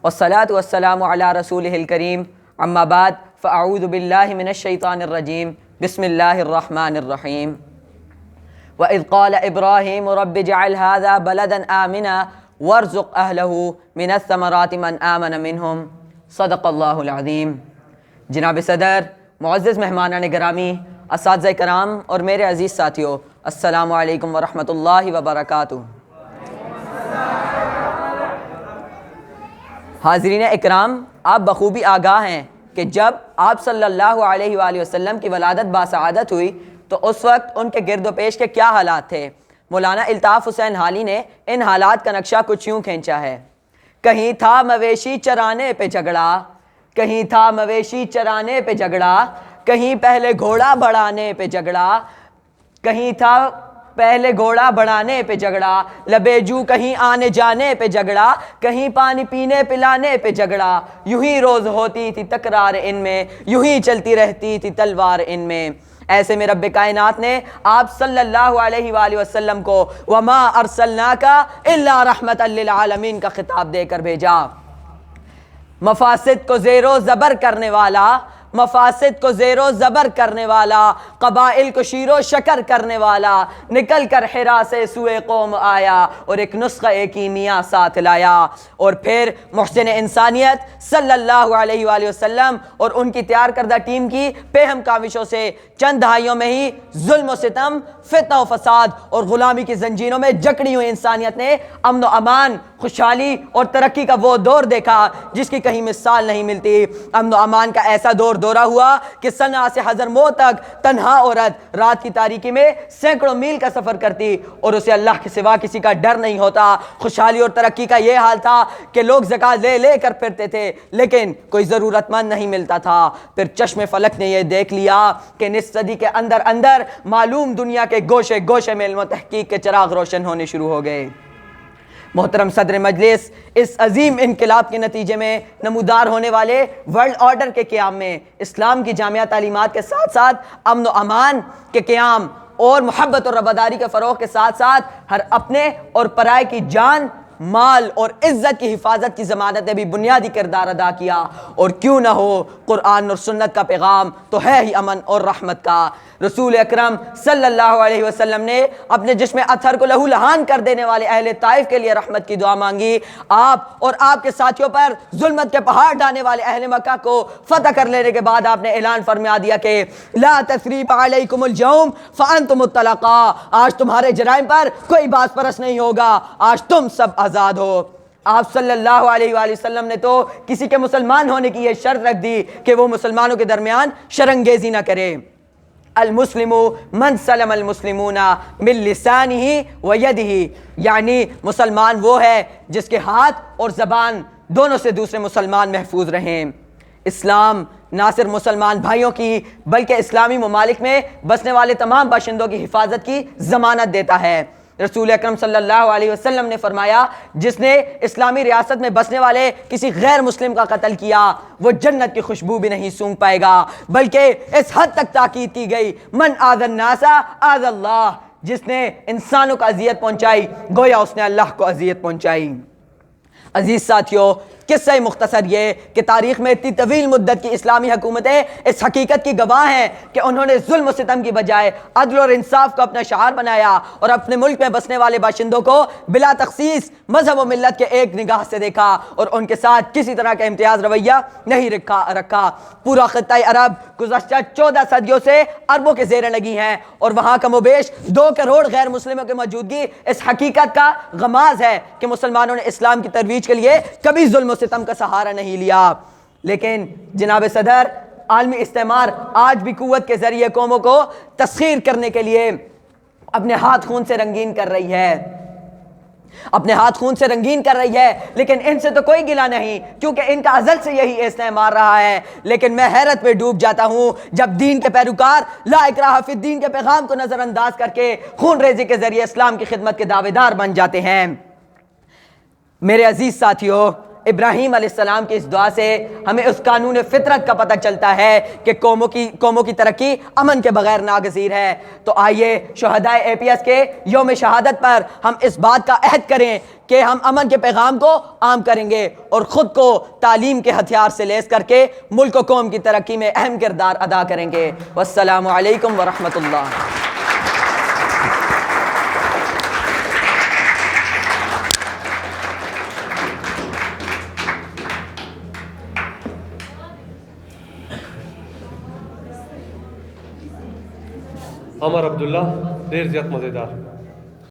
والصلاة والسلام على رسوله الكريم اما بعد فاعوذ بالله من الشيطان الرجيم بسم الله الرحمن الرحيم وإذ قال إبراهيم رب اجعل هذا بلدا آمنا وارزق أهله من الثمرات من آمن منهم صدق اللہ العظیم۔ جناب صدر، معزز مہمانان گرامی، اساتذہ کرام اور میرے عزیز ساتھیوں، السلام علیکم ورحمۃ اللہ وبرکاتہ۔ حاضرین اکرام، آپ بخوبی آگاہ ہیں کہ جب آپ صلی اللہ علیہ وآلہ وسلم کی ولادت باسعادت ہوئی تو اس وقت ان کے گرد و پیش کے کیا حالات تھے۔ مولانا الطاف حسین حالی نے ان حالات کا نقشہ کچھ یوں کھینچا ہے۔ کہیں تھا مویشی چرانے پہ جھگڑا، کہیں تھا مویشی چرانے پہ جھگڑا، کہیں پہلے گھوڑا بڑھانے پہ جھگڑا، کہیں تھا پہلے گھوڑا بڑھانے پہ جھگڑا، لبے جو کہیں آنے جانے پہ جھگڑا، کہیں پانی پینے پلانے پہ جھگڑا، یوں ہی روز ہوتی تھی تکرار ان میں، یوں ہی چلتی رہتی تھی تلوار ان میں۔ ایسے میں رب کائنات نے آپ صلی اللہ علیہ وآلہ وسلم کو وَمَا أَرْسَلْنَاكَ إِلَّا رَحْمَةً لِّلْعَالَمِينَ کا خطاب دے کر بھیجا۔ مفاسد کو زیر و زبر کرنے والا، مفاسد کو زیر و زبر کرنے والا، قبائل کو شیر و شکر کرنے والا، نکل کر حرا سے سوئے قوم آیا اور ایک نسخہ کیمیا ساتھ لایا۔ اور پھر محسن انسانیت صلی اللہ علیہ وآلہ وسلم اور ان کی تیار کردہ ٹیم کی پہم کاوشوں سے چند دہائیوں میں ہی ظلم و ستم، فتنہ و فساد اور غلامی کی زنجیروں میں جکڑی ہوئی انسانیت نے امن و امان، خوشحالی اور ترقی کا وہ دور دیکھا جس کی کہیں مثال نہیں ملتی۔ امن و امان کا ایسا دور دورہ ہوا کہ صنعاء سے حضرموت تک تنہا عورت رات کی تاریکی میں سینکڑوں میل کا سفر کرتی اور اسے اللہ کے سوا کسی کا ڈر نہیں ہوتا۔ خوشحالی اور ترقی کا یہ حال تھا کہ لوگ زکوٰۃ لے لے کر پھرتے تھے لیکن کوئی ضرورت مند نہیں ملتا تھا۔ پھر چشم فلک نے یہ دیکھ لیا کہ نصف صدی کے اندر اندر معلوم دنیا کے گوشے گوشے میں علم و تحقیق کے چراغ روشن ہونے شروع ہو گئے۔ محترم صدر مجلس، اس عظیم انقلاب کے نتیجے میں نمودار ہونے والے ورلڈ آرڈر کے قیام میں اسلام کی جامعہ تعلیمات کے ساتھ ساتھ امن و امان کے قیام اور محبت اور رواداری کے فروغ کے ساتھ ساتھ ہر اپنے اور پرائے کی جان، مال اور عزت کی حفاظت کی ضمانت نے بھی بنیادی کردار ادا کیا۔ اور کیوں نہ ہو، قرآن اور سنت کا پیغام تو ہے ہی امن اور رحمت کا۔ رسول اکرم صلی اللہ علیہ وسلم نے اپنے جسم اطہر کو لہو لہان کر دینے والے اہل طائف کے لیے رحمت کی دعا مانگی۔ آپ اور آپ کے ساتھیوں پر ظلمت کے پہاڑ ڈالنے والے اہل مکہ کو فتح کر لینے کے بعد آپ نے اعلان فرما دیا کہ لا تثریب علیکم اليوم فانتم الطلقاء، آج تمہارے جرائم پر کوئی باز پرس نہیں ہوگا، آج تم سب آزاد ہو۔ آپ صلی اللہ علیہ وآلہ وسلم نے تو کسی کے مسلمان ہونے کی یہ شرط رکھ دی کہ وہ مسلمانوں کے درمیان شرنگیزی نہ کرے۔ المسلم من سلم المسلمون من لسانہ و یدہ، یعنی مسلمان وہ ہے جس کے ہاتھ اور زبان دونوں سے دوسرے مسلمان محفوظ رہیں۔ اسلام نہ صرف مسلمان بھائیوں کی بلکہ اسلامی ممالک میں بسنے والے تمام باشندوں کی حفاظت کی ضمانت دیتا ہے۔ رسول اکرم صلی اللہ علیہ وسلم نے فرمایا، جس نے اسلامی ریاست میں بسنے والے کسی غیر مسلم کا قتل کیا وہ جنت کی خوشبو بھی نہیں سونگھ پائے گا، بلکہ اس حد تک تاکید کی گئی من آذى الناس آذى اللہ، جس نے انسانوں کو اذیت پہنچائی گویا اس نے اللہ کو اذیت پہنچائی۔ عزیز ساتھیوں، قصہ مختصر یہ کہ تاریخ میں اتنی طویل مدت کی اسلامی حکومتیں اس حقیقت کی گواہ ہیں کہ انہوں نے ظلم و ستم کی بجائے عدل اور انصاف کو اپنا شعار بنایا اور اپنے ملک میں بسنے والے باشندوں کو بلا تخصیص مذہب و ملت کے ایک نگاہ سے دیکھا اور ان کے ساتھ کسی طرح کا امتیاز رویہ نہیں رکھا۔ پورا خطہ عرب گزشتہ 14 صدیوں سے عربوں کے زیر لگی ہیں اور وہاں کم و بیش 2 کروڑ غیر مسلموں کی موجودگی اس حقیقت کا غماز ہے کہ مسلمانوں نے اسلام کی ترویج کے لیے کبھی ظلم و ستم کا سہارا نہیں لیا۔ لیکن جناب صدر، عالمی استعمار آج بھی قوت کے ذریعے قوموں کو تسخیر کرنے کے لیے اپنے ہاتھ خون سے رنگین کر رہی ہے، لیکن ان سے تو کوئی گلہ نہیں کیونکہ ان کا ازل سے یہی استعمار رہا ہے۔ لیکن میں حیرت میں ڈوب جاتا ہوں جب دین کے پیروکار لا اکراہ فی الدین کے پیغام کو نظر انداز کر کے خون ریزی کے ذریعے اسلام کی خدمت کے دعوے دار بن جاتے ہیں۔ میرے عزیز ساتھیوں، ابراہیم علیہ السلام کی اس دعا سے ہمیں اس قانون فطرت کا پتہ چلتا ہے کہ قوموں کی ترقی امن کے بغیر ناگزیر ہے۔ تو آئیے شہدائے اے پی ایس کے یوم شہادت پر ہم اس بات کا عہد کریں کہ ہم امن کے پیغام کو عام کریں گے اور خود کو تعلیم کے ہتھیار سے لیس کر کے ملک و قوم کی ترقی میں اہم کردار ادا کریں گے۔ والسلام علیکم ورحمۃ اللہ۔ عمر عبداللہ، دیر زیادہ مزیدار۔